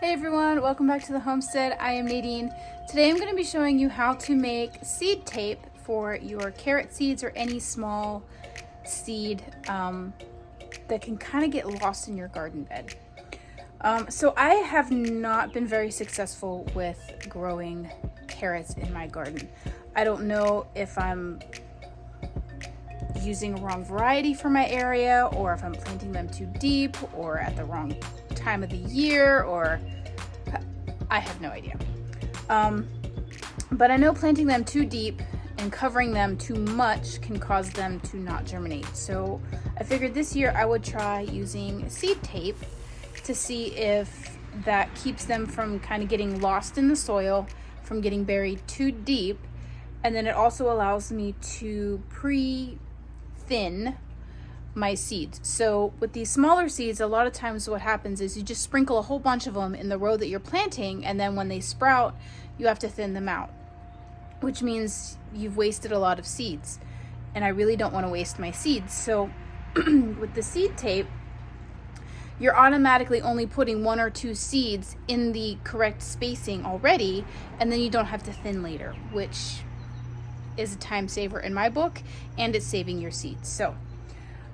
Hey everyone, welcome back to the homestead. I am Nadine. Today I'm going to be showing you how to make seed tape for your carrot seeds or any small seed that can kind of get lost in your garden bed. So I have not been very successful with growing carrots in my garden. I don't know if I'm using a wrong variety for my area, or if I'm planting them too deep or at the wrong time of the year, or I have no idea. But I know planting them too deep and covering them too much can cause them to not germinate. So I figured this year I would try using seed tape to see if that keeps them from kind of getting lost in the soil, from getting buried too deep. And then it also allows me to pre-thin my seeds. So with these smaller seeds, a lot of times what happens is you just sprinkle a whole bunch of them in the row that you're planting, and then when they sprout, you have to thin them out, which means you've wasted a lot of seeds. And I really don't want to waste my seeds. So with the seed tape, you're automatically only putting 1 or 2 seeds in the correct spacing already, and then you don't have to thin later, which is a time saver in my book, and it's saving your seeds. So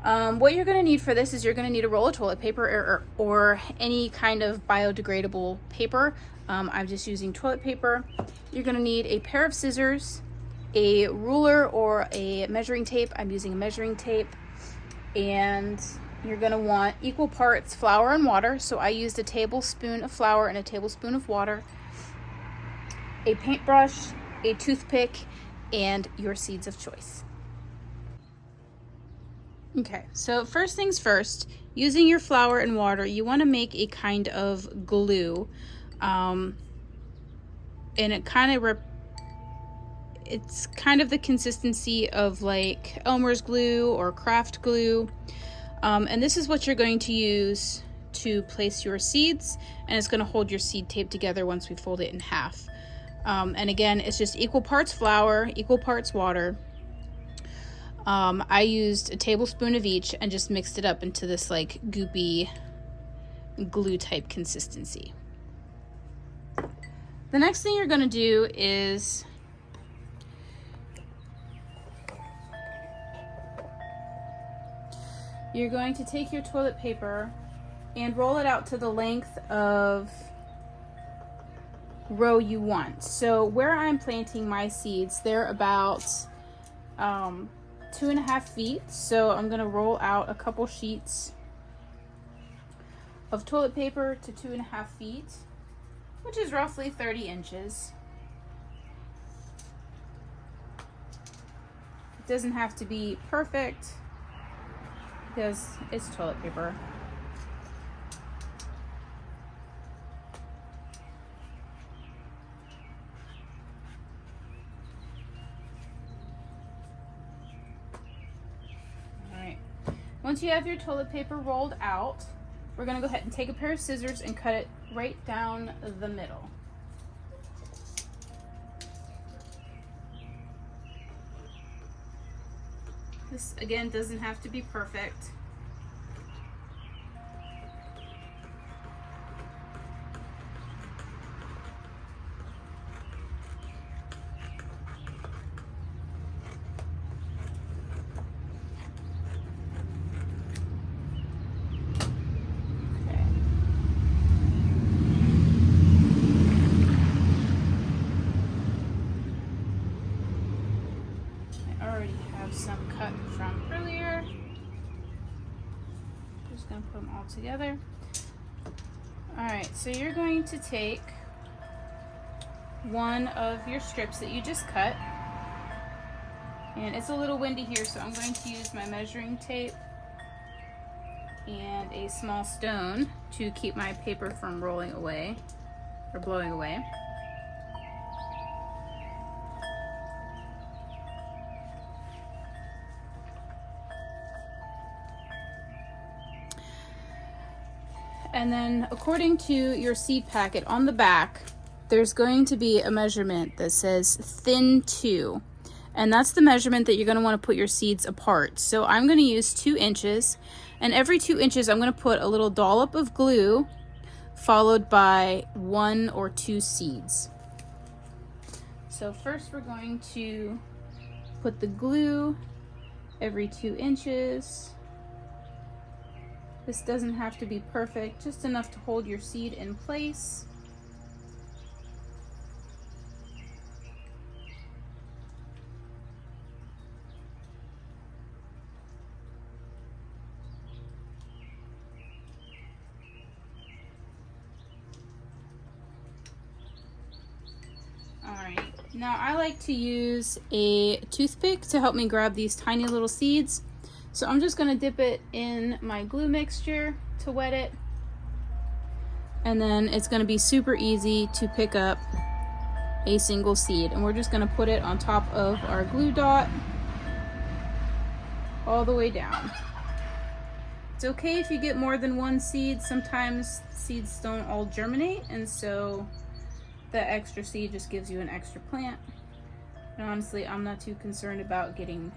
what you're going to need for this is you're going to need a roll of toilet paper or any kind of biodegradable paper. I'm just using toilet paper. You're going to need a pair of scissors, a ruler or a measuring tape. I'm using a measuring tape. And you're going to want equal parts flour and water. So I used a tablespoon of flour and a tablespoon of water, a paintbrush, a toothpick, and your seeds of choice. Okay, so first things first, using your flour and water, you want to make a kind of glue, and it's kind of the consistency of like Elmer's glue or craft glue, and this is what you're going to use to place your seeds, and it's going to hold your seed tape together once we fold it in half. And again, it's just equal parts flour, equal parts water. I used a tablespoon of each and just mixed it up into this like goopy glue type consistency. The next thing you're going to do is you're going to take your toilet paper and roll it out to the length of row you want. So where I'm planting my seeds, they're about 2.5 feet. So I'm going to roll out a couple sheets of toilet paper to 2.5 feet, which is roughly 30 inches. It doesn't have to be perfect because it's toilet paper. Once you have your toilet paper rolled out, we're going to go ahead and take a pair of scissors and cut it right down the middle. This, again, doesn't have to be perfect. Some cut from earlier. Just gonna put them all together. All right, so you're going to take one of your strips that you just cut, and it's a little windy here, so I'm going to use my measuring tape and a small stone to keep my paper from rolling away or blowing away. And then according to your seed packet on the back, there's going to be a measurement that says thin 2. And that's the measurement that you're going to want to put your seeds apart. So I'm going to use 2 inches, and every 2 inches I'm going to put a little dollop of glue followed by 1 or 2 seeds. So first we're going to put the glue every 2 inches. This doesn't have to be perfect, just enough to hold your seed in place. Alright, now I like to use a toothpick to help me grab these tiny little seeds. So I'm just going to dip it in my glue mixture to wet it. And then it's going to be super easy to pick up a single seed. And we're just going to put it on top of our glue dot all the way down. It's okay if you get more than 1 seed. Sometimes seeds don't all germinate, and so the extra seed just gives you an extra plant. And honestly, I'm not too concerned about getting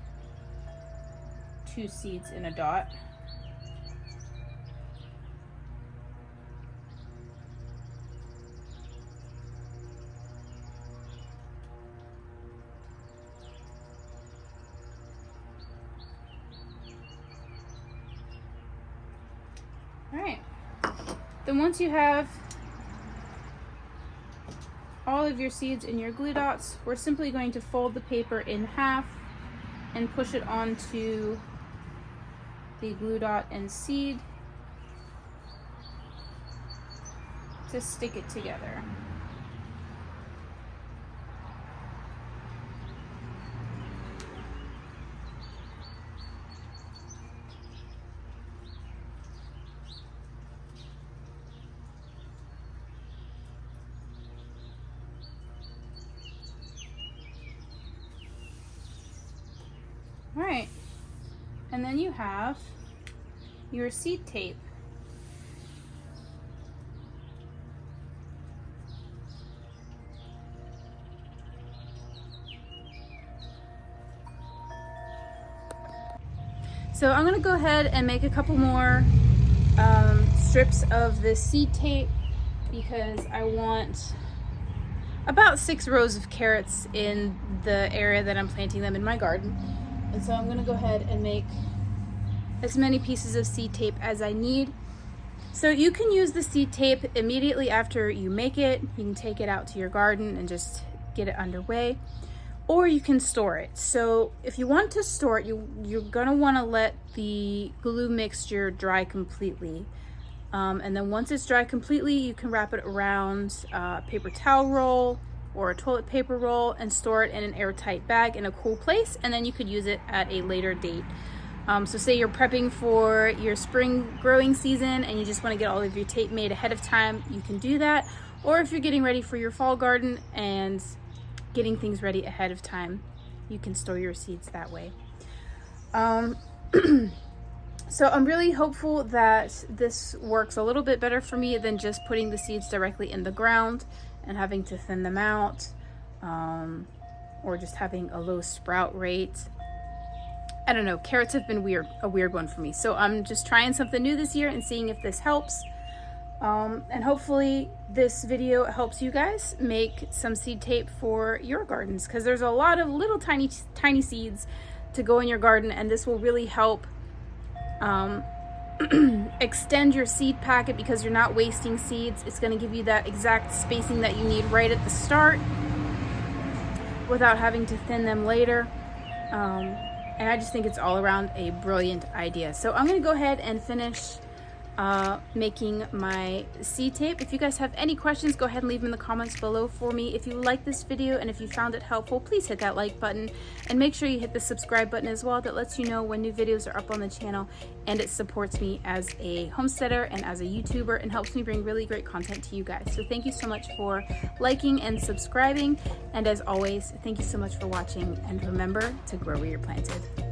2 seeds in a dot. All right, then once you have all of your seeds in your glue dots, we're simply going to fold the paper in half and push it onto the glue dot and seed to stick it together. All right, and then you have your seed tape. So I'm gonna go ahead and make a couple more strips of this seed tape because I want about 6 rows of carrots in the area that I'm planting them in my garden. And so I'm gonna go ahead and make as many pieces of seed tape as I need. So you can use the seed tape immediately after you make it. You can take it out to your garden and just get it underway, or you can store it. So if you want to store it, you're gonna wanna let the glue mixture dry completely. And then once it's dry completely, you can wrap it around a paper towel roll or a toilet paper roll and store it in an airtight bag in a cool place, and then you could use it at a later date. So say you're prepping for your spring growing season and you just want to get all of your tape made ahead of time, you can do that. Or if you're getting ready for your fall garden and getting things ready ahead of time, you can store your seeds that way. So I'm really hopeful that this works a little bit better for me than just putting the seeds directly in the ground and having to thin them out, or just having a low sprout rate. I don't know, carrots have been a weird one for me. So I'm just trying something new this year and seeing if this helps. And hopefully this video helps you guys make some seed tape for your gardens, because there's a lot of little tiny seeds to go in your garden, and this will really help extend your seed packet because you're not wasting seeds. It's going to give you that exact spacing that you need right at the start without having to thin them later. And I just think it's all around a brilliant idea. So I'm going to go ahead and finish making my seed tape. If you guys have any questions, go ahead and leave them in the comments below for me. If you like this video and if you found it helpful, please hit that like button and make sure you hit the subscribe button as well. That lets you know when new videos are up on the channel, and it supports me as a homesteader and as a YouTuber and helps me bring really great content to you guys. So thank you so much for liking and subscribing, and as always, thank you so much for watching, and remember to grow where you're planted.